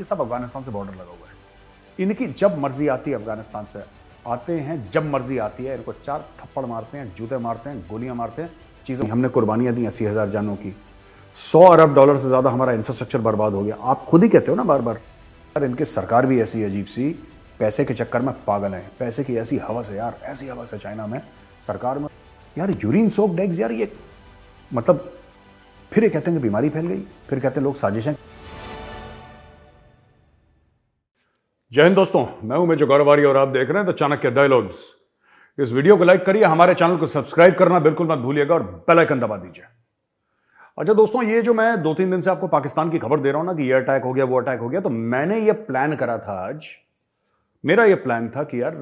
ये सब अफगानिस्तान से बॉर्डर लगा हुआ है। इनकी जब मर्जी आती है अफगानिस्तान से आते हैं, जब मर्जी आती है इनको 4 थप्पड़ मारते हैं, जूते मारते हैं, गोलियां मारते हैं, चीज़ें। हमने कुर्बानियां दी 80,000 जानों की, $100 अरब से ज़्यादा हमारा इंफ्रास्ट्रक्चर बर्बाद हो गया। आप खुद ही कहते हो ना बार बार, यार इनकी सरकार भी ऐसी अजीब सी, पैसे के चक्कर में पागल है। पैसे की ऐसी हवस है यार, ऐसी हवस है चाइना में सरकार में यार। यूरिन सोक्ड एग्स यार, ये मतलब फिर ये कहते हैं कि बीमारी फैल गई, फिर कहते हैं लोग साजिशें। जय हिंद दोस्तों, मैं हूं मेजर गौरवारी और आप देख रहे हैं द चाणक्य डायलॉग्स। इस वीडियो को लाइक करिए, हमारे चैनल को सब्सक्राइब करना बिल्कुल मत भूलिएगा और बेल आइकन दबा दीजिए। अच्छा दोस्तों, ये जो मैं 2-3 दिन से आपको पाकिस्तान की खबर दे रहा हूं ना कि ये अटैक हो गया, वो अटैक हो गया, तो मैंने ये प्लान करा था आज। मेरा ये प्लान था कि यार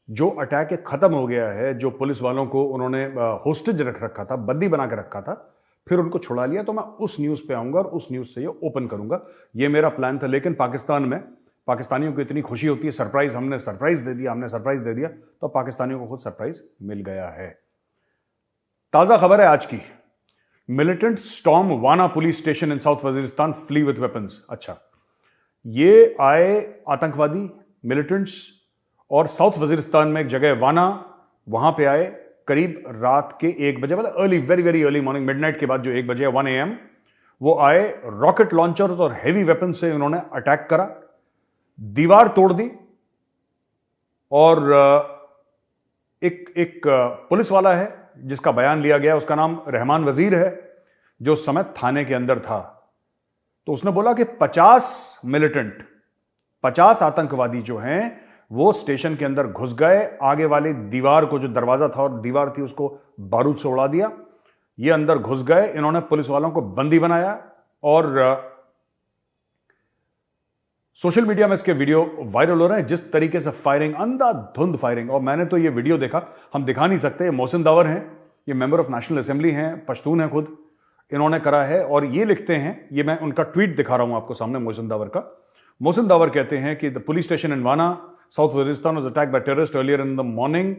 जो अटैक खत्म हो गया है, जो पुलिस वालों को उन्होंने होस्टेज रख रखा था, बंदी बना के रखा था, फिर उनको छुड़ा लिया, तो मैं उस न्यूज पे आऊंगा और उस न्यूज से ये ओपन करूंगा। ये मेरा प्लान था। लेकिन पाकिस्तान में पाकिस्तानियों को इतनी खुशी होती है, सरप्राइज, हमने सरप्राइज दे दिया, तो पाकिस्तानियों को खुद सरप्राइज मिल गया है। ताजा खबर है आज की, militant storm Wana police station in south Waziristan, flee with weapons. अच्छा, ये आए आतंकवादी मिलिटेंट्स और साउथ वजीरिस्तान में एक जगह वाना, वहां पे आए करीब रात के 1 बजे, मतलब early, very very early morning, midnight के बाद जो 1 बजे 1 AM, वो आए, रॉकेट लॉन्चर्स और हेवी वेपन से उन्होंने अटैक करा, दीवार तोड़ दी। और एक पुलिस वाला है जिसका बयान लिया गया, उसका नाम रहमान वजीर है, जो उस समय थाने के अंदर था। तो उसने बोला कि 50 आतंकवादी जो हैं वो स्टेशन के अंदर घुस गए, आगे वाली दीवार को, जो दरवाजा था और दीवार थी, उसको बारूद से उड़ा दिया। ये अंदर घुस गए, इन्होंने पुलिस वालों को बंदी बनाया और सोशल मीडिया में इसके वीडियो वायरल हो रहे हैं। जिस तरीके से फायरिंग, अंधाधुंध फायरिंग, और मैंने तो ये वीडियो देखा, हम दिखा नहीं सकते। मोहसिन दावर हैं, ये मेंबर ऑफ नेशनल असेंबली हैं, पश्तून हैं खुद, इन्होंने करा है। और ये लिखते हैं, ये मैं उनका ट्वीट दिखा रहा हूं आपको सामने, मोहसिन दावर का। मोहसिन दावर कहते हैं कि the police station in Wana, south Waziristan was attacked by terrorist earlier in the morning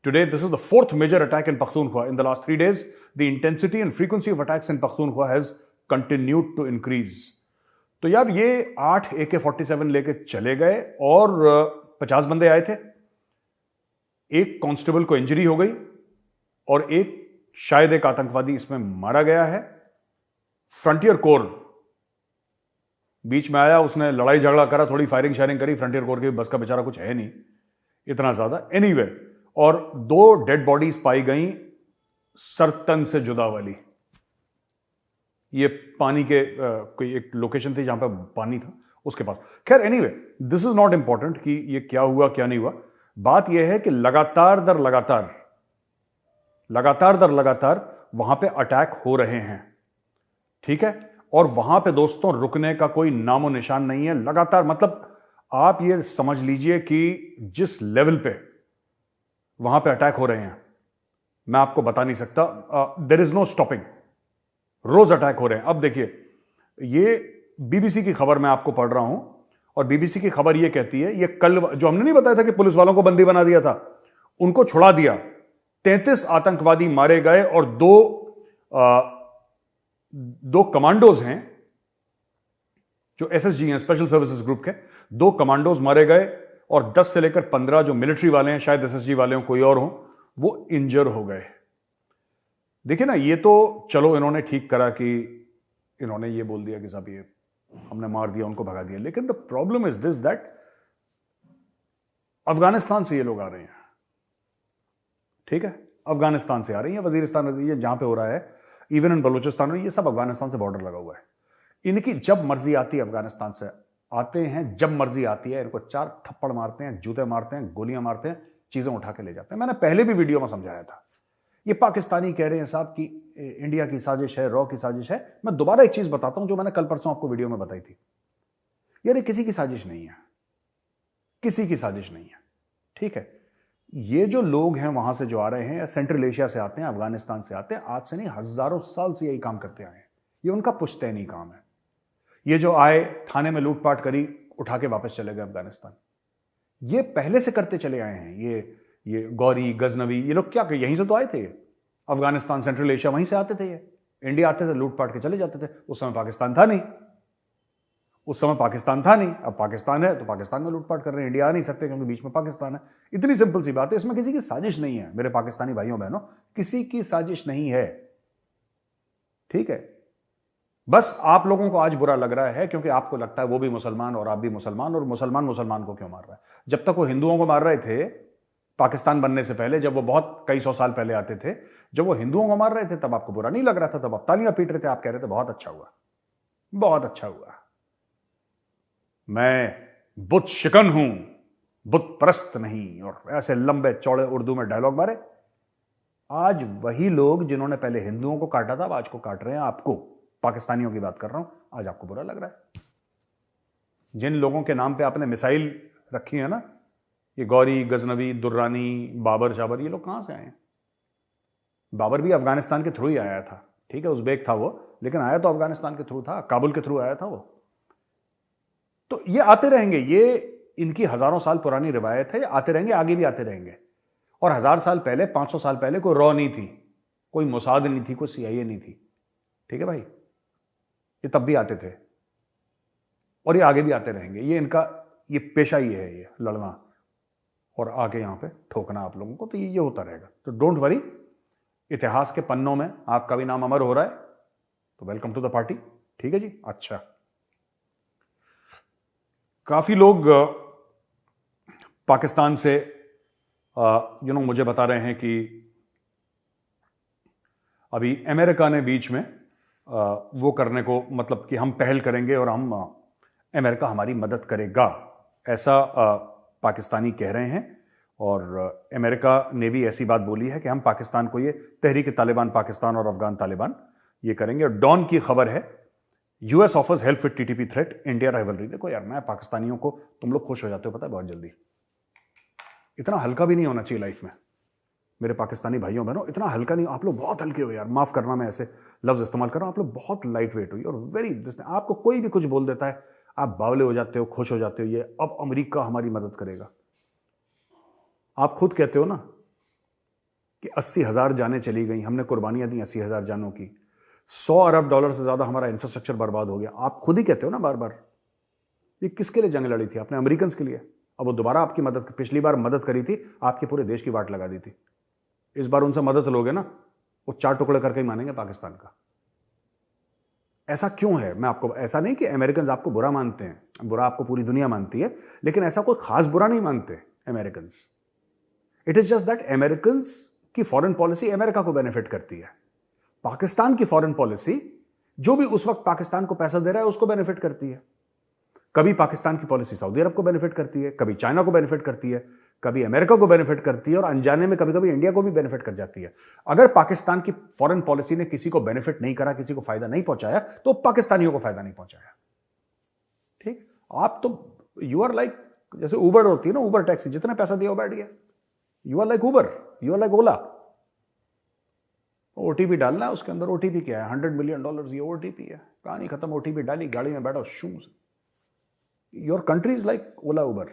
today. This is the 4th major attack in Pakhtunkhwa in the last 3 days. The intensity and frequency of attacks in Pakhtunkhwa has continued to increase. तो यार ये 8 AK-47 लेके चले गए और 50 बंदे आए थे। एक कांस्टेबल को इंजरी हो गई और एक, शायद एक आतंकवादी इसमें मारा गया है। फ्रंटियर कोर बीच में आया, उसने लड़ाई झगड़ा करा, थोड़ी फायरिंग शायरिंग करी। फ्रंटियर कोर के बस का बेचारा कुछ है नहीं इतना ज्यादा, एनीवे। और 2 डेड बॉडीज पाई गई सरतन से जुदा वाली। ये पानी के कोई एक लोकेशन थी जहां पर पानी था, उसके पास। खैर anyway, this is not important कि ये क्या हुआ क्या नहीं हुआ। बात यह है कि लगातार दर लगातार वहां पे अटैक हो रहे हैं, ठीक है। और वहां पे दोस्तों रुकने का कोई नामो निशान नहीं है। लगातार, मतलब आप ये समझ लीजिए कि जिस लेवल पे वहां पे अटैक हो रहे हैं, मैं आपको बता नहीं सकता। देयर इज नो स्टॉपिंग, रोज अटैक हो रहे हैं। अब देखिए, ये बीबीसी की खबर मैं आपको पढ़ रहा हूं, और बीबीसी की खबर ये कहती है, ये कल जो हमने नहीं बताया था कि पुलिस वालों को बंदी बना दिया था, उनको छुड़ा दिया। 33 आतंकवादी मारे गए और दो कमांडोज हैं जो SSG हैं, स्पेशल सर्विसेज ग्रुप के। 2 कमांडोज मारे गए और 10 से लेकर 15 जो मिलिट्री वाले हैं, शायद SSG वाले हों, कोई और हों, वो इंजर हो गए। देखिए ना, ये तो चलो इन्होंने ठीक करा कि इन्होंने ये बोल दिया कि साहब ये हमने मार दिया, उनको भगा दिया। लेकिन the problem is this, that Afghanistan से ये लोग आ रहे हैं, ठीक है। अफगानिस्तान से आ रही है, वजीरिस्तान, ये जहां पे हो रहा है, इवन इन बलूचिस्तान में, ये सब अफगानिस्तान से बॉर्डर लगा हुआ है। इनकी जब मर्जी आती है अफगानिस्तान से आते हैं, जब मर्जी आती है, इनको 4 थप्पड़ मारते हैं, जूते मारते हैं, गोलियां मारते हैं, चीजें उठा के ले जाते हैं। मैंने पहले भी वीडियो में समझाया था। ये पाकिस्तानी कह रहे हैं साहब कि इंडिया की साजिश है, रॉ की साजिश है। मैं दोबारा एक चीज बताता हूं जो मैंने कल परसों आपको वीडियो में बताई थी। यार ये किसी की साजिश नहीं है, किसी की साजिश नहीं है, ठीक है। ये जो लोग हैं वहां से जो आ रहे हैं, या सेंट्रल एशिया से आते हैं, अफगानिस्तान से आते हैं, आज से नहीं हजारों साल से यही काम करते आए हैं। ये उनका पुश्तैनी काम है। ये जो आए, थाने में लूटपाट करी, उठा के वापस चले गए अफगानिस्तान, ये पहले से करते चले आए हैं। ये गौरी, गजनवी, ये लोग क्या, यहीं से तो आए थे। ये अफगानिस्तान, सेंट्रल एशिया, वहीं से आते थे। ये इंडिया आते थे, लूटपाट के चले जाते थे। उस समय पाकिस्तान था नहीं, उस समय पाकिस्तान था नहीं, अब पाकिस्तान है तो पाकिस्तान में लूटपाट कर रहे हैं। इंडिया आ नहीं सकते क्योंकि बीच में पाकिस्तान है। इतनी सिंपल सी बात है, इसमें किसी की साजिश नहीं है मेरे पाकिस्तानी भाइयों बहनों, किसी की साजिश नहीं है। ठीक है, बस आप लोगों को आज बुरा लग रहा है क्योंकि आपको लगता है वो भी मुसलमान और आप भी मुसलमान, और मुसलमान मुसलमान को क्यों मार रहा है। जब तक वो हिंदुओं को मार रहे थे पाकिस्तान बनने से पहले, जब वो बहुत कई सौ साल पहले आते थे, जब वो हिंदुओं को मार रहे थे तब आपको बुरा नहीं लग रहा था, तब आप तालियां पीट रहे थे, आप कह रहे थे बहुत अच्छा हुआ, बहुत अच्छा हुआ, मैं बुत शिकन हूं, बुत परस्त नहीं, और ऐसे लंबे चौड़े उर्दू में डायलॉग मारे। आज वही लोग जिन्होंने पहले हिंदुओं को काटा था आज को काट रहे हैं आपको। पाकिस्तानियों की बात कर रहा हूं, आज आपको बुरा लग रहा है। जिन लोगों के नाम पे आपने मिसाइल रखी है ना, ये गौरी, गजनवी, दुर्रानी, बाबर शाबर, ये लोग कहां से आए हैं? बाबर भी अफगानिस्तान के थ्रू ही आया था, ठीक है, उज़्बेक था वो, लेकिन आया तो अफगानिस्तान के थ्रू था, काबुल के थ्रू आया था वो। तो ये आते रहेंगे, ये इनकी हजारों साल पुरानी रिवायत है, आते रहेंगे, आगे भी आते रहेंगे। और 1000 साल पहले, 500 साल पहले कोई रॉ नहीं थी, कोई मोसाद नहीं थी, कोई CIA नहीं थी, ठीक है भाई, ये तब भी आते थे और ये आगे भी आते रहेंगे। ये इनका ये पेशा ही है, ये लड़ना और आके यहां पे ठोकना आप लोगों को, तो ये होता रहेगा। तो डोंट वरी, इतिहास के पन्नों में आपका भी नाम अमर हो रहा है, तो वेलकम टू द पार्टी। ठीक है जी। अच्छा, काफी लोग पाकिस्तान से मुझे बता रहे हैं कि अभी अमेरिका ने बीच में वो करने को, मतलब कि हम पहल करेंगे और हम अमेरिका हमारी मदद करेगा, ऐसा पाकिस्तानी कह रहे हैं। और अमेरिका ने भी ऐसी बात बोली है कि हम पाकिस्तान को, ये तहरीक तालिबान पाकिस्तान और अफगान तालिबान ये करेंगे। और डॉन की खबर है, US offers help with TTP threat, India rivalry. देखो यार, मैं पाकिस्तानियों को, तुम लोग खुश हो जाते हो पता है बहुत जल्दी, इतना हल्का भी नहीं होना चाहिए लाइफ में मेरे पाकिस्तानी भाइयों बहनों, इतना हल्का नहीं, आप लोग बहुत हल्के हो यार, माफ करना मैं ऐसे लफ्ज इस्तेमाल कर रहा हूं, आप लोग बहुत लाइट वेट हो और वेरी, आपको कोई भी कुछ बोल देता है आप बावले हो जाते हो, खुश हो जाते हो, ये अब अमेरिका हमारी मदद करेगा। आप खुद कहते हो ना कि 80,000 जानें चली गई, हमने कुर्बानियां दी 80,000 जानों की, $100 अरब से ज्यादा हमारा इंफ्रास्ट्रक्चर बर्बाद हो गया। आप खुद ही कहते हो ना बार बार, ये किसके लिए जंग लड़ी थी आपने? अमेरिकन के लिए। अब वो दोबारा आपकी मदद, पिछली बार मदद करी थी, आपके पूरे देश की वाट लगा दी थी, इस बार उनसे मदद लोगे ना, वो 4 टुकड़े करके ही मानेंगे पाकिस्तान का। ऐसा क्यों है? मैं आपको, ऐसा नहीं कि अमेरिकन आपको बुरा मानते हैं, बुरा आपको पूरी दुनिया मानती है, लेकिन ऐसा कोई खास बुरा नहीं मानते American. It is just that American की फॉरेन पॉलिसी अमेरिका को बेनिफिट करती है, पाकिस्तान की फॉरेन पॉलिसी जो भी उस वक्त पाकिस्तान को पैसा दे रहा है उसको बेनिफिट करती है। कभी पाकिस्तान की पॉलिसी सऊदी अरब को बेनिफिट करती है, कभी चाइना को बेनिफिट करती है, कभी अमेरिका को बेनिफिट करती है, और अनजाने में कभी कभी इंडिया को भी बेनिफिट कर जाती है। अगर पाकिस्तान की फॉरेन पॉलिसी ने किसी को बेनिफिट नहीं करा, किसी को फायदा नहीं पहुंचाया, तो पाकिस्तानियों को फायदा नहीं पहुंचाया। ठीक, आप तो यू आर लाइक, जैसे उबर होती है ना, उबर टैक्सी, जितना पैसा दिया वो बैठ गया। You are like Uber, you are like Ola. OTP डालना है, उसके अंदर OTP क्या है? $100 मिलियन, ये OTP है, कहानी खत्म। OTP डाली, गाड़ी में बैठो, shoes. Your country is like Ola Uber.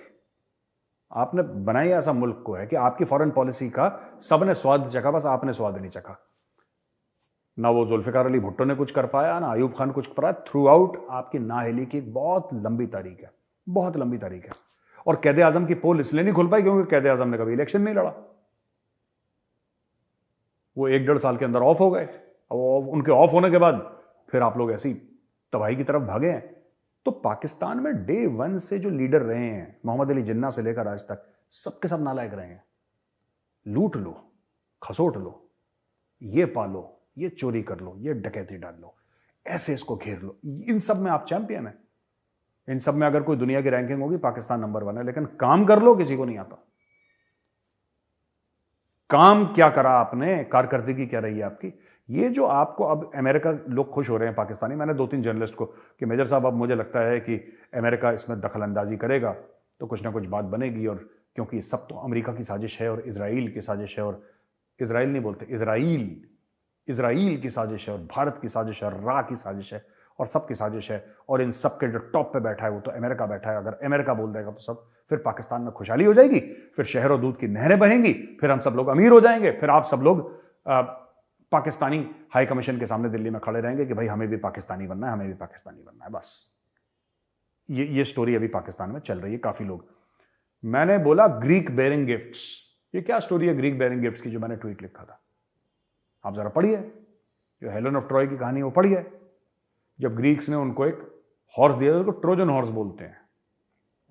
आपने बनाई ऐसा मुल्क को है कि आपकी फॉरेन पॉलिसी का सबने स्वाद चखा, बस आपने स्वाद नहीं चखा। ना वो जुल्फिकार अली भुट्टो ने कुछ कर पाया, ना अयूब खान कुछ कर पाया। थ्रू आउट आपकी नाहिली की एक बहुत लंबी तारीख है, बहुत लंबी तारीख है। और कैद आजम की पोल इसलिए नहीं खुल पाई क्योंकि कैद आजम ने कभी इलेक्शन नहीं लड़ा, वो 1-1.5 साल के अंदर ऑफ हो गए। और उनके ऑफ होने के बाद फिर आप लोग ऐसी तबाही की तरफ भागे हैं। तो पाकिस्तान में डे 1 से जो लीडर रहे हैं, मोहम्मद अली जिन्ना से लेकर आज तक, सबके सब नालायक रहे हैं। लूट लो, खसोट लो, ये पालो, ये चोरी कर लो, ये डकैती डाल लो, ऐसे इसको घेर लो, इन सब में आप चैंपियन हैं। इन सब में अगर कोई दुनिया की रैंकिंग होगी, पाकिस्तान नंबर 1 है। लेकिन काम कर लो, किसी को नहीं आता। काम क्या करा आपने, कारकर्दगी क्या रही है आपकी? ये जो आपको अब अमेरिका, लोग खुश हो रहे हैं पाकिस्तानी, मैंने 2-3 जर्नलिस्ट को कि मेजर साहब अब मुझे लगता है कि अमेरिका इसमें दखल अंदाजी करेगा तो कुछ ना कुछ बात बनेगी, और क्योंकि ये सब तो अमेरिका की साजिश है और इजराइल की साजिश है, और इजराइल नहीं बोलते, इजराइल की साजिश है, और भारत की साजिश है, और रा की साजिश है, और सबकी साजिश है। और इन सब के जो टॉप पे बैठा है वो तो अमेरिका बैठा है। अगर अमेरिका बोल देगा तो सब, फिर पाकिस्तान में खुशहाली हो जाएगी, फिर शहर और दूध की नहरें बहेंगी, फिर हम सब लोग अमीर हो जाएंगे, फिर आप सब लोग पाकिस्तानी हाई कमीशन के सामने दिल्ली में खड़े रहेंगे कि भाई हमें भी पाकिस्तानी बनना है, हमें भी पाकिस्तानी बनना है। बस ये स्टोरी अभी पाकिस्तान में चल रही है, काफी लोग। मैंने बोला ग्रीक बेरिंग गिफ्ट्स, ये क्या स्टोरी है ग्रीक बेरिंग गिफ्ट्स की, जो मैंने ट्वीट लिखा था, आप जरा पढ़िए। जो हेलेन ऑफ ट्रॉय की कहानी वो पढ़िए। जब ग्रीक्स ने उनको एक हॉर्स दिया, उसको ट्रोजन हॉर्स बोलते हैं।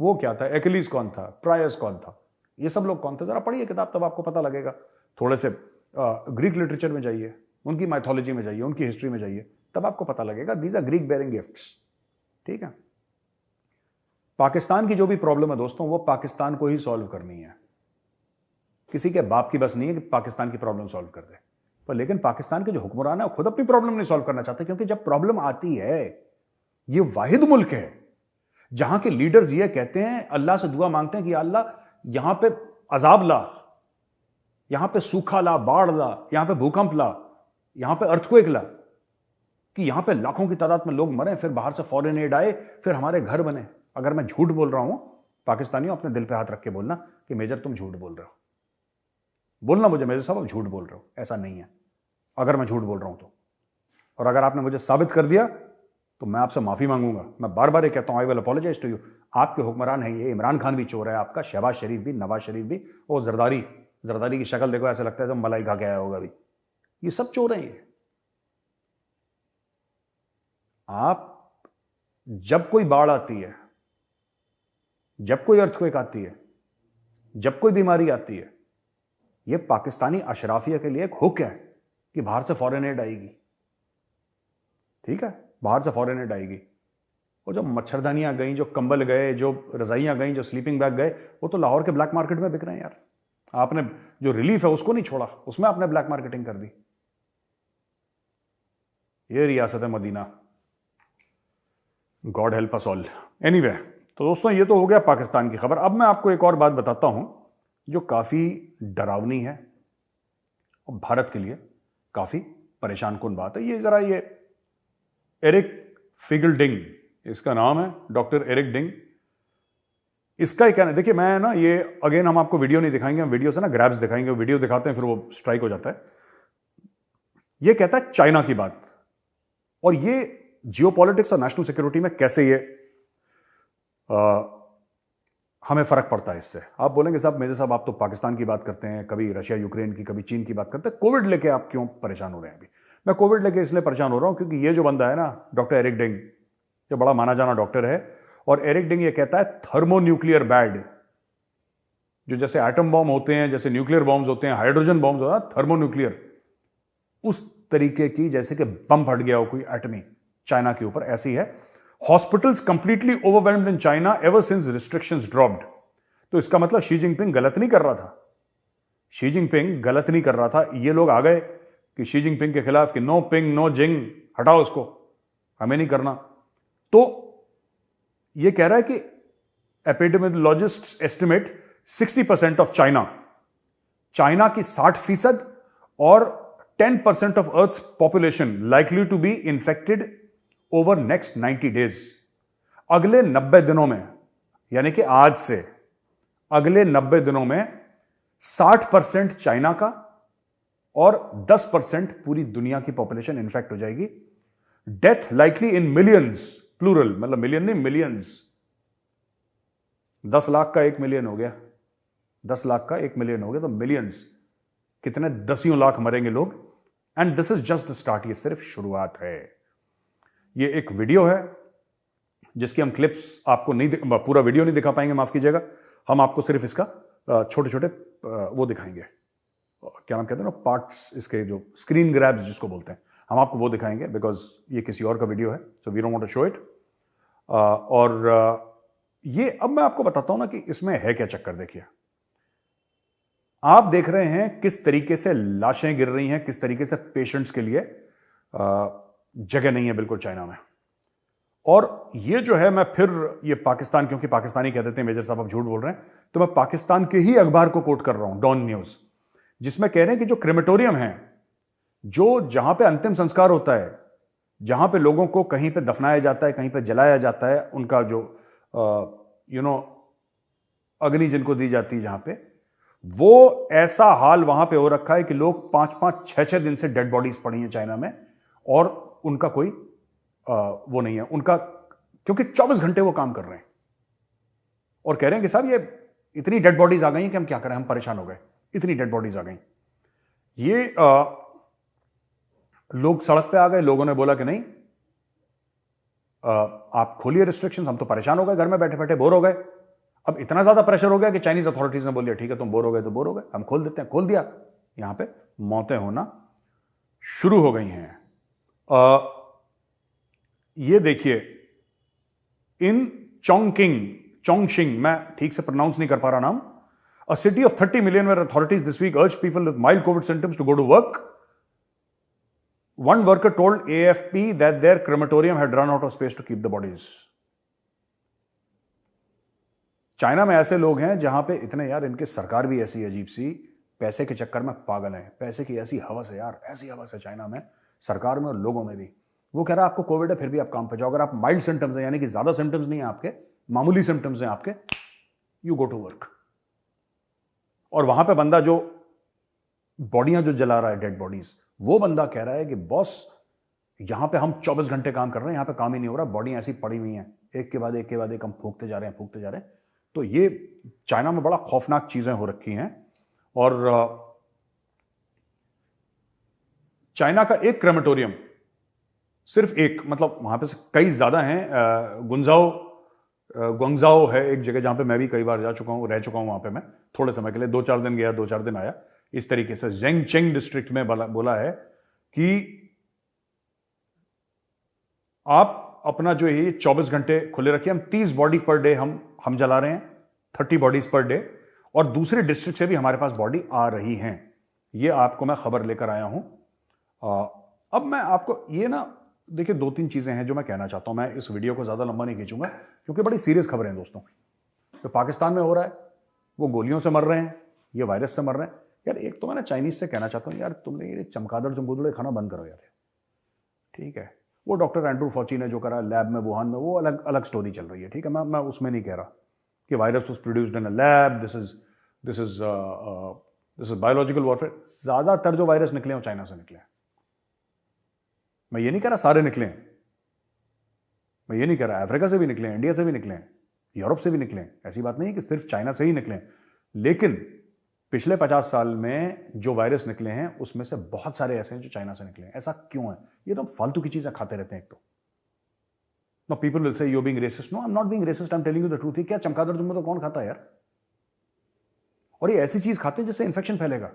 वो क्या था, एक्लिस कौन था, प्रायस कौन था, ये सब लोग कौन थे, जरा पढ़िए किताब, तब आपको पता लगेगा। थोड़े से ग्रीक लिटरेचर में जाइए, उनकी माइथोलॉजी में जाइए, उनकी हिस्ट्री में जाइए, तब आपको पता लगेगा। These are Greek bearing gifts. ठीक है। पाकिस्तान की जो भी प्रॉब्लम है दोस्तों, वो पाकिस्तान को ही सॉल्व करनी है। किसी के बाप की बस नहीं है कि पाकिस्तान की प्रॉब्लम सॉल्व कर दे। पर लेकिन पाकिस्तान के जो हुक्मरान है वो खुद अपनी प्रॉब्लम नहीं सॉल्व करना चाहते, क्योंकि जब प्रॉब्लम आती है, ये वाहिद मुल्क है जहां के लीडर्स ये कहते हैं, अल्लाह से दुआ मांगते हैं कि अल्लाह यहां पे अजाब ला, यहां पे सूखा ला, बाढ़ ला, यहां पे भूकंप ला, यहां पे अर्थक्वेक ला, कि यहां पे लाखों की तादाद में लोग मरे, फिर बाहर से फॉरेन एड आए, फिर हमारे घर बने। अगर मैं झूठ बोल रहा हूं, पाकिस्तानियों अपने दिल पे हाथ रख के बोलना कि मेजर तुम झूठ बोल रहे हो। बोलना मुझे, मेजर साहब आप झूठ बोल रहे हो, ऐसा नहीं है। अगर मैं झूठ बोल रहा हूं तो, और अगर आपने मुझे साबित कर दिया तो मैं आपसे माफी मांगूंगा। मैं बार बार ये कहता हूं, I will apologise to you. आपके हुक्मरान है ये, इमरान खान भी चोर है आपका, शहबाज शरीफ भी, नवाज शरीफ भी, और जरदारी की शक्ल देखो, ऐसा लगता है तो मलाई खा के आया होगा अभी। ये सब चोर हैं ये। आप जब कोई बाढ़ आती है, जब कोई अर्थक्वेक आती है, जब कोई बीमारी आती है, ये पाकिस्तानी अशराफिया के लिए एक हुक है कि बाहर से फॉरेन एड आएगी। ठीक है, बाहर से फॉरेन एड आएगी। और जो मच्छरदानियां गई, जो कंबल गए, जो रजाइयां गई, जो स्लीपिंग बैग गए, वो तो लाहौर के ब्लैक मार्केट में बिक रहे हैं यार। आपने जो रिलीफ है उसको नहीं छोड़ा, उसमें आपने ब्लैक मार्केटिंग कर दी। ये रियासत है मदीना। God help us all. Anyway, तो दोस्तों ये तो हो गया पाकिस्तान की खबर। अब मैं आपको एक और बात बताता हूं जो काफी डरावनी है और भारत के लिए काफी परेशान कुन बात है। ये एरिक फिगलडिंग इसका नाम है, डॉक्टर एरिक डिंग। इसका ही कहना, देखिए मैं ना ये अगेन हम आपको वीडियो नहीं दिखाएंगे, हम वीडियो से ना ग्रैब्स दिखाएंगे, वीडियो दिखाते हैं फिर वो स्ट्राइक हो जाता है। ये कहता है चाइना की बात, और ये जियोपॉलिटिक्स और नेशनल सिक्योरिटी में कैसे ये हमें फर्क पड़ता है इससे। आप बोलेंगे साहब, मेजर साहब आप तो पाकिस्तान की बात करते हैं, कभी रशिया यूक्रेन की, कभी चीन की बात करते हैं, कोविड लेके आप क्यों परेशान हो रहे हैं? अभी मैं कोविड लेके इसलिए परेशान हो रहा हूं क्योंकि ये जो बंदा है ना, डॉक्टर एरिक डिंग, जो बड़ा माना जाना डॉक्टर है, और एरिक डिंग ये कहता है थर्मोन्यूक्लियर बैड, जो जैसे एटम बॉम्ब होते हैं, जैसे न्यूक्लियर बॉम्ब्स होते हैं, हाइड्रोजन बॉम्ब्स होता है, थर्मोन्यूक्लियर, उस तरीके की जैसे कि बम फट गया हो कोई एटमी चाइना के ऊपर, ऐसी है। Hospitals completely overwhelmed in China ever since restrictions dropped. तो इसका मतलब शी जिनपिंग गलत नहीं कर रहा था, शी जिनपिंग गलत नहीं कर रहा था। ये लोग आ गए कि शी जिनपिंग के खिलाफ कि नो पिंग नो जिंग, हटाओ उसको, हमें नहीं करना। तो ये कह रहा है कि एपिडेमियोलॉजिस्ट्स एस्टिमेट 60% ऑफ चाइना की 60% और 10% of earth's population likely to be infected over next 90 days. अगले 90 दिनों में, यानी कि आज से अगले 90 दिनों में 60% चाइना का और 10% पूरी दुनिया की पॉपुलेशन इन्फेक्ट हो जाएगी। Death likely in millions, plural, मतलब मिलियन नहीं, मिलियंस। 10 लाख का 1 मिलियन हो गया, 10 लाख का 1 मिलियन हो गया, तो मिलियंस, कितने दसियों लाख मरेंगे लोग। And this is just the start, ये सिर्फ शुरुआत है। ये एक वीडियो है जिसकी हम क्लिप्स आपको नहीं, पूरा वीडियो नहीं दिखा पाएंगे, माफ कीजिएगा। हम आपको सिर्फ इसका छोटे छोटे वो दिखाएंगे, क्या नाम कहते हैं ना, पार्ट्स, इसके जो स्क्रीन ग्रैब्स जिसको बोलते हैं, हम आपको वो दिखाएंगे, बिकॉज ये किसी और का वीडियो है, so we don't want to show it. और ये अब मैं आपको बताता हूं ना कि इसमें है क्या चक्कर। देखिए, आप देख रहे हैं किस तरीके से लाशें गिर रही हैं, किस तरीके से पेशेंट्स के लिए जगह नहीं है बिल्कुल चाइना में। और ये जो है, मैं फिर ये पाकिस्तान, क्योंकि पाकिस्तानी कह देते हैं मेजर साहब आप झूठ बोल रहे हैं, तो मैं पाकिस्तान के ही अखबार को कोट कर रहा हूं, डॉन न्यूज, जिसमें कह रहे हैं कि जो क्रेमेटोरियम है, जो जहां पे अंतिम संस्कार होता है, जहां पे लोगों को कहीं पे दफनाया जाता है, कहीं पे जलाया जाता है, उनका जो अग्नि जिनको दी जाती है जहां पे, वो ऐसा हाल वहां पे हो रखा है कि लोग 5-5, 6-6 दिन से डेड बॉडीज पड़ी हैं चाइना में, और उनका कोई वो नहीं है उनका, क्योंकि 24 घंटे वो काम कर रहे हैं और कह रहे हैं कि साहब ये इतनी डेड बॉडीज आ गई हैं कि हम क्या करें, हम परेशान हो गए, इतनी डेड बॉडीज आ गई। ये लोग सड़क पे आ गए, लोगों ने बोला कि नहीं, आप खोलिए रिस्ट्रिक्शंस, हम तो परेशान हो गए, घर में बैठे बैठे बोर हो गए। अब इतना ज्यादा प्रेशर हो गया कि चाइनीज अथॉरिटीज ने बोल दिया ठीक है तुम बोर हो गए तो बोर हो गए, हम खोल देते हैं। खोल दिया, यहां पे मौतें होना शुरू हो गई हैं। ये देखिए, इन चोंगशिंग, मैं ठीक से प्रोनाउंस नहीं कर पा रहा नाम, a city of 30 million where authorities this week urged people with mild COVID symptoms to go to work. One worker told AFP that their crematorium had run out of space to keep the bodies. China में ऐसे लोग हैं जहां पे इतने, यार इनकी सरकार भी ऐसी अजीब सी, पैसे के चक्कर में पागल है, पैसे की ऐसी हवस है यार, ऐसी हवस है चाइना में, सरकार में और लोगों में भी। वो कह रहा है आपको कोविड है फिर भी आप काम पे जाओ, अगर आप माइल्ड सिम्टम्स हैं यानी कि ज्यादा सिम्टम्स नहीं है आपके, मामूली सिम्टम्स हैं आपके, यू गो टू वर्क। और वहां पे बंदा जो बॉडियां जो जला रहा है, डेड बॉडीज, वो बंदा कह रहा है कि बॉस यहां पे हम 24 घंटे काम कर रहे हैं, यहां पे काम ही नहीं हो रहा, बॉडी ऐसी पड़ी हुई हैं, एक के बाद एक के बाद एक हम फूकते जा रहे हैं। तो ये चाइना में बड़ा खौफनाक चीजें हो रखी हैं। और चाइना का एक क्रेमेटोरियम, सिर्फ एक, मतलब वहां पे से कई ज्यादा हैं, गुआंगझाओ है एक जगह जहां पे मैं भी कई बार जा चुका हूं, रह चुका हूं वहां पे मैं थोड़े समय के लिए, 2-4 दिन गया, 2-4 दिन आया। इस तरीके से ज़ेंगचेंग डिस्ट्रिक्ट में बोला है कि आप अपना जो है 24 घंटे खुले रखिए, हम 30 बॉडी पर डे हम जला रहे हैं, 30 बॉडीज पर डे, और दूसरे डिस्ट्रिक्ट से भी हमारे पास बॉडी आ रही हैं। ये आपको मैं खबर लेकर आया हूं। अब मैं आपको ये ना, देखिए 2-3 चीजें हैं जो मैं कहना चाहता हूं। मैं इस वीडियो को ज्यादा लंबा नहीं खींचूंगा क्योंकि बड़ी सीरियस खबरें हैं दोस्तों। तो पाकिस्तान में हो रहा है, वो गोलियों से मर रहे हैं, ये वायरस से मर रहे हैं। यार एक तो मैं ना चाइनीज से कहना चाहता हूं, यार तुमने ये चमगादड़ चमगुदड़े खाना बंद करो यार, ठीक है। वो डॉक्टर एंड्रू फॉची ने जो करा लैब में वुहान में, वो अलग अलग स्टोरी चल रही है, ठीक है। मैं उसमें नहीं कह रहा कि virus was produced in a lab, this is biological warfare. ज्यादातर जो वायरस निकले हैं चाइना से निकले हैं। मैं ये नहीं कह रहा सारे निकले हैं, मैं ये नहीं कह रहा, अफ्रीका से भी निकले हैं, इंडिया से भी निकले हैं, यूरोप से भी निकले हैं, ऐसी बात नहीं कि सिर्फ चाइना से ही निकले हैं। लेकिन पिछले 50 साल में जो वायरस निकले हैं उसमें से बहुत सारे ऐसे हैं जो चाइना से निकले हैं। ऐसा क्यों है? ये तो फालतू की चीजें खाते रहते हैं। एक तो no, people will say you being racist. No, I am not being racist, I am telling you the truth. क्या चमगादड़ जुम्मे तो कौन खाता है यार? और ये ऐसी चीज खाते हैं जिससे इंफेक्शन फैलेगा।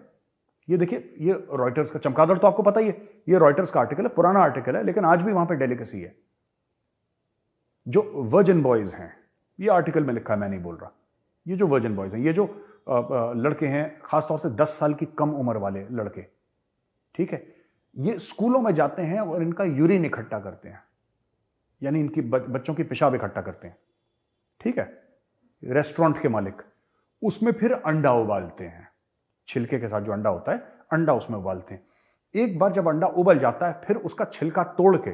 ये देखिए, ये रॉयटर्स का चमगादड़ तो आपको पता ही है, ये रॉयटर्स का आर्टिकल है, पुराना आर्टिकल है, लेकिन आज भी वहां पे डेलिकेसी है। जो वर्जिन बॉयज हैं, ये आर्टिकल में लिखा है, मैं नहीं बोल रहा, ये जो वर्जिन बॉयज हैं, ये जो लड़के हैं, खासतौर से 10 साल की कम उम्र वाले लड़के, ठीक है, ये स्कूलों में जाते हैं और इनका यूरिन इकट्ठा करते हैं, यानी इनकी बच्चों की पेशाब इकट्ठा करते हैं, ठीक है। रेस्टोरेंट के मालिक उसमें फिर अंडा उबालते हैं, छिलके के साथ जो अंडा होता है, अंडा उसमें उबालते हैं। एक बार जब अंडा उबल जाता है, फिर उसका छिलका तोड़ के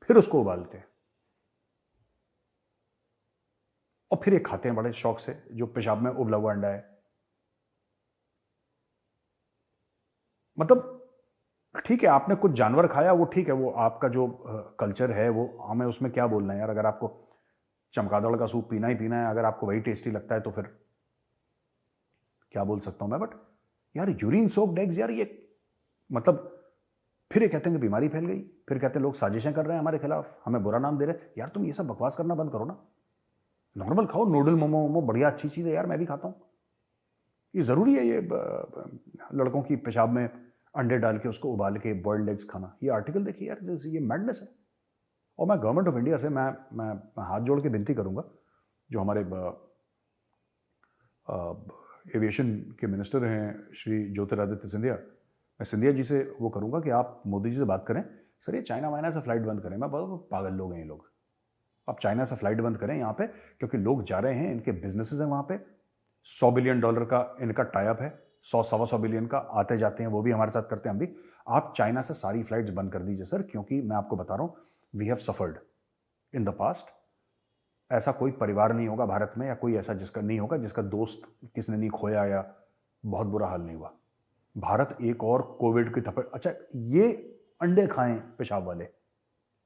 फिर उसको उबालते हैं और फिर ये खाते हैं बड़े शौक से, जो पेशाब में उबला हुआ अंडा है। मतलब ठीक है, आपने कुछ जानवर खाया, वो ठीक है, वो आपका जो कल्चर है वो, हमें उसमें क्या बोलना है यार। अगर आपको चमगादड़ का सूप पीना ही पीना है, अगर आपको वही टेस्टी लगता है तो फिर क्या बोल सकता हूं मैं। बट यार यूरिन सोक्ड एग्स, यार ये मतलब, फिर ये कहते हैं कि बीमारी फैल गई, फिर कहते हैं लोग साजिशें कर रहे हैं हमारे खिलाफ, हमें बुरा नाम दे रहे हैं। यार तुम ये सब बकवास करना बंद करो ना, नॉर्मल खाओ, नूडल मोमो वोमो बढ़िया अच्छी चीज़ है यार, मैं भी खाता हूँ। ये ज़रूरी है ये लड़कों की पेशाब में अंडे डाल के उसको उबाल के बॉइल्ड एग्स खाना? ये आर्टिकल देखिए यार, ये मैडनेस है। और मैं गवर्नमेंट ऑफ इंडिया से मैं हाथ जोड़ के विनती करूंगा, जो हमारे एविएशन के मिनिस्टर हैं श्री ज्योतिरादित्य सिंधिया, मैं सिंधिया जी से वो करूंगा कि आप मोदी जी से बात करें, सर ये चाइना वाइना से फ्लाइट बंद करें। मैं बहुत पागल लोग हैं ये लोग, आप चाइना से फ्लाइट बंद करें यहाँ पे, क्योंकि लोग जा रहे हैं, इनके बिजनेसेस हैं वहाँ पे, $100 बिलियन का इनका टाइप है, 100-125 बिलियन का, आते जाते हैं, वो भी हमारे साथ करते हैं हम भी। आप चाइना से सारी फ्लाइट्स बंद कर दीजिए सर, क्योंकि मैं आपको बता रहा हूँ, we have suffered in the past. ऐसा कोई परिवार नहीं होगा भारत में, या कोई ऐसा जिसका नहीं होगा, जिसका दोस्त किसने नहीं खोया या बहुत बुरा हाल नहीं हुआ। भारत एक और कोविड की थप्पड़। अच्छा, ये अंडे खाएं पेशाब वाले,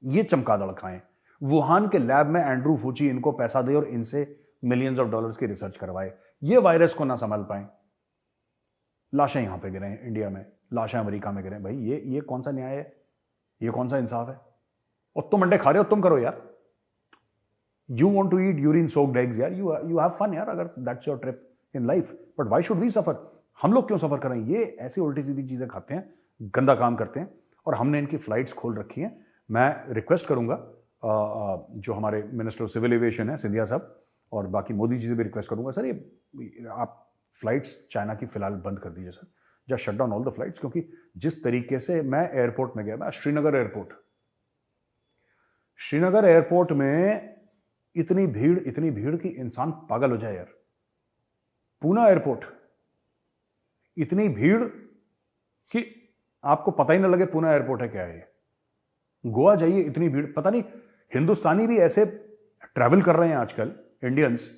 ये चमगादड़ खाएं, वुहान के लैब में एंड्रू फूची इनको पैसा दे और इनसे मिलियंस ऑफ डॉलर्स की रिसर्च करवाए, ये वायरस को ना संभाल पाए। लाशें यहां पे गिरे हैं इंडिया में, लाशें अमेरिका में गिरे हैं। भाई ये कौन सा न्याय है, ये कौन सा इंसाफ है? और तुम अंडे खा रहे हो, तुम करो यार। You want to eat urine soaked eggs यार, यू हैव फन यार, अगर that's your trip in life, but why should we suffer? हम लोग क्यों सफर करें? ये ऐसी उल्टी सीधी चीजें खाते हैं, गंदा काम करते हैं, और हमने इनकी फ्लाइट्स खोल रखी हैं। मैं रिक्वेस्ट करूंगा जो हमारे मिनिस्टर ऑफ सिविल एविएशन है सिंधिया साहब, और बाकी मोदी जी से भी रिक्वेस्ट करूंगा, सर ये आप फ्लाइट्स चाइना की फिलहाल बंद कर दीजिए sir, just shut down all the flights. क्योंकि जिस तरीके से मैं एयरपोर्ट में गया, मैं श्रीनगर एयरपोर्ट में इतनी भीड़ कि इंसान पागल हो जाए यार। पूना एयरपोर्ट, इतनी भीड़ कि आपको पता ही ना लगे पूना एयरपोर्ट है क्या है। गोवा जाइए, इतनी भीड़, पता नहीं हिंदुस्तानी भी ऐसे ट्रैवल कर रहे हैं आजकल, इंडियंस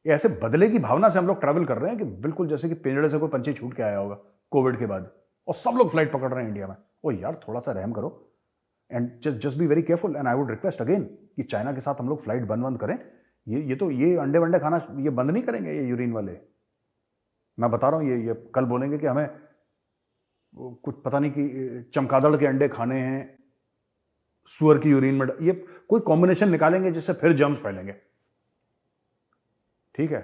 ऐसे बदले की भावना से हम लोग ट्रैवल कर रहे हैं कि बिल्कुल जैसे कि पिंजड़े से कोई पंछी छूट के आया होगा कोविड के बाद, और सब लोग फ्लाइट पकड़ रहे हैं इंडिया में। ओ यार, थोड़ा सा रहम करो, and just be very careful. And I would request again कि चाइना के साथ हम लोग फ्लाइट बंद करें। ये अंडे वंडे खाना ये बंद नहीं करेंगे ये यूरिन वाले, मैं बता रहा हूं। ये कल बोलेंगे कि हमें कुछ पता नहीं कि चमगादड़ के अंडे खाने हैं, सुअर की यूरिन में, ये कोई कॉम्बिनेशन निकालेंगे जिससे फिर जर्म्स फैलेंगे। ठीक है,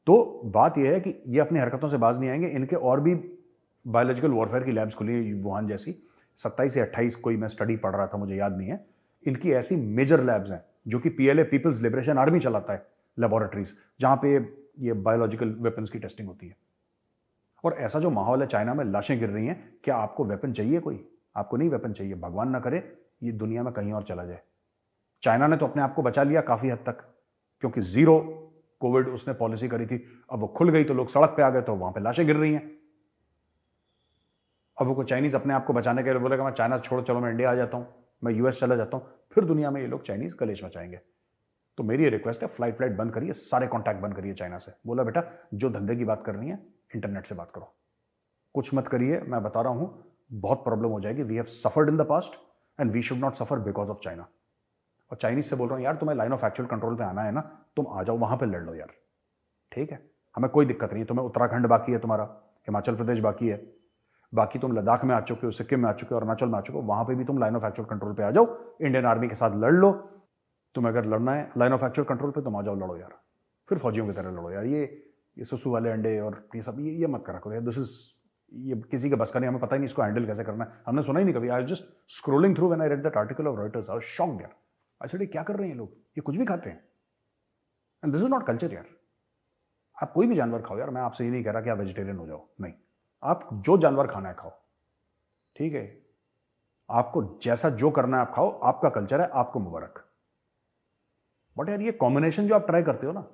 तो बात यह है कि ये अपनी हरकतों से बाज नहीं आएंगे। इनके और भी बायोलॉजिकल वॉरफेयर की लैब्स खुली है वुहान जैसी, 27 से 28 कोई मैं स्टडी पढ़ रहा था, मुझे याद नहीं है। इनकी ऐसी मेजर लैब्स हैं जो कि पीएलए पीपल्स लिबरेशन आर्मी चलाता है, लेबोरेटरीज जहां पे ये बायोलॉजिकल वेपन्स की टेस्टिंग होती है। और ऐसा जो माहौल है चाइना में, लाशें गिर रही हैं, क्या आपको वेपन चाहिए? कोई आपको नहीं वेपन चाहिए, भगवान ना करे ये दुनिया में कहीं और चला जाए। चाइना ने तो अपने आप को बचा लिया काफी हद तक, क्योंकि जीरो कोविड उसने पॉलिसी करी थी। अब वो खुल गई तो लोग सड़क पे आ गए, तो वहां पे लाशें गिर रही हैं। अब वो चाइनीज अपने आप को बचाने के लिए बोलेगा मैं चाइना छोड़, चलो मैं इंडिया आ जाता हूं, मैं यूएस चला जाता हूं, फिर दुनिया में ये लोग चाइनीज कलेश मचाएंगे। तो मेरी ये रिक्वेस्ट है, फ्लाइट बंद करिए, सारे कॉन्टैक्ट बंद करिए चाइना से। बोला बेटा जो धंधे की बात करनी है इंटरनेट से बात करो, कुछ मत करिए। मैं बता रहा हूं बहुत प्रॉब्लम हो जाएगी। We have suffered in the past and we should not suffer because of China. और चाइनीज से बोल रहा हूं यार, तुम्हें लाइन ऑफ एक्चुअल कंट्रोल पे आना है ना, तुम आ जाओ, वहां पे लड़ लो यार। ठीक है, हमें कोई दिक्कत नहीं है। तुम्हें उत्तराखंड बाकी है, तुम्हारा हिमाचल प्रदेश बाकी है, बाकी तुम लद्दाख में आ चुके हो, सिक्किम में आ चुके हो, अरुणाचल में आ चुके हो, वहां पे भी तुम लाइन ऑफ एक्चुअल कंट्रोल पे आ जाओ, इंडियन आर्मी के साथ लड़ लो। तुम्हें अगर लड़ना है लाइन ऑफ एक्चुअल कंट्रोल पे, तुम आ जाओ, लड़ो यार, फिर फौजियों की तरह लड़ो यार। ये सुसु वाले अंडे और ये सब ये मत करा करो यार। दिस इज, ये किसी के बस का नहीं, हमें पता ही नहीं इसको हैंडल कैसे करना है, हमने सुना ही नहीं कभी। I just scrolling through when I read that article of Reuters, I was shocked यार। आई सेड क्या कर रहे हैं ये लोग, ये कुछ भी खाते हैं, and this is not culture यार। आप कोई भी जानवर खाओ यार, मैं आपसे ये नहीं कह रहा कि आप वेजिटेरियन हो जाओ, नहीं, आप जो जानवर खाना है खाओ, ठीक है, आपको जैसा जो करना है आप खाओ, आपका कल्चर है, आपको मुबारक। बट यार ये कॉम्बिनेशन जो आप ट्राई करते हो ना,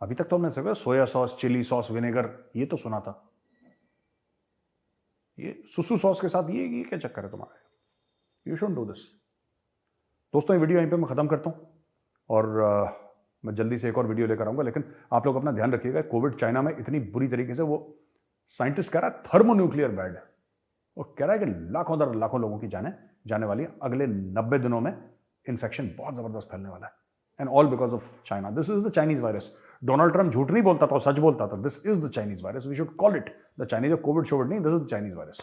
अभी तक तो हमने सिर्फ soya sauce, chilli sauce, vinegar ये तो सुना था, ये सुसु सॉस के साथ ये क्या चक्कर है तुम्हारा? You shouldn't do this. दोस्तों ये वीडियो यहीं पे मैं खत्म करता हूं, और मैं जल्दी से एक और वीडियो लेकर आऊंगा। लेकिन आप लोग अपना ध्यान रखिएगा, कोविड चाइना में इतनी बुरी तरीके से, वो साइंटिस्ट कह रहा है थर्मोन्यूक्लियर बैड है, वो कह रहा है कि लाखों दर लाखों लोगों की जाने वाली है। अगले 90 दिनों में इन्फेक्शन बहुत जबरदस्त फैलने वाला है, and all because of China. This is the Chinese virus. Donald Trump झूठ नहीं बोलता था, सच बोलता था। This is the Chinese virus, we should call it the Chinese Covid शोविड नहीं, this is the Chinese virus.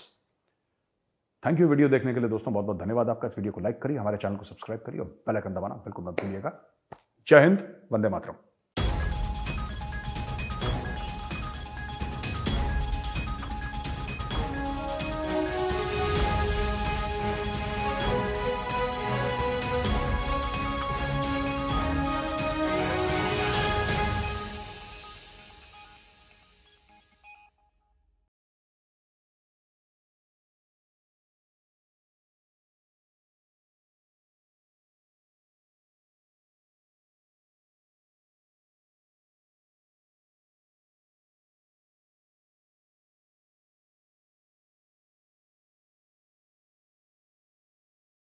Thank you video देखने के लिए दोस्तों, बहुत बहुत धन्यवाद आपका। इस वीडियो को लाइक करिए, हमारे चैनल को सब्सक्राइब करिए और बेल आइकन दबाना बिल्कुल मत भूलिएगा। जय हिंद, वंदे मातरम।